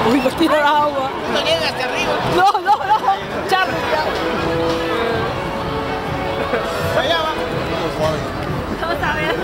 Uy, va a tirar agua. No llega hasta arriba. No, no, no. Charlie. Allá va. Vamos a ver.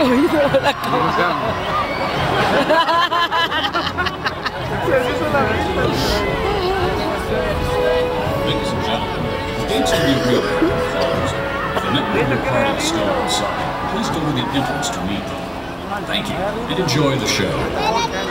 Uy, no, la cámara. Ladies and gentlemen, the games can be really closed. The network party is still outside. Please go to the entrance to meet them. Thank you, and enjoy the show.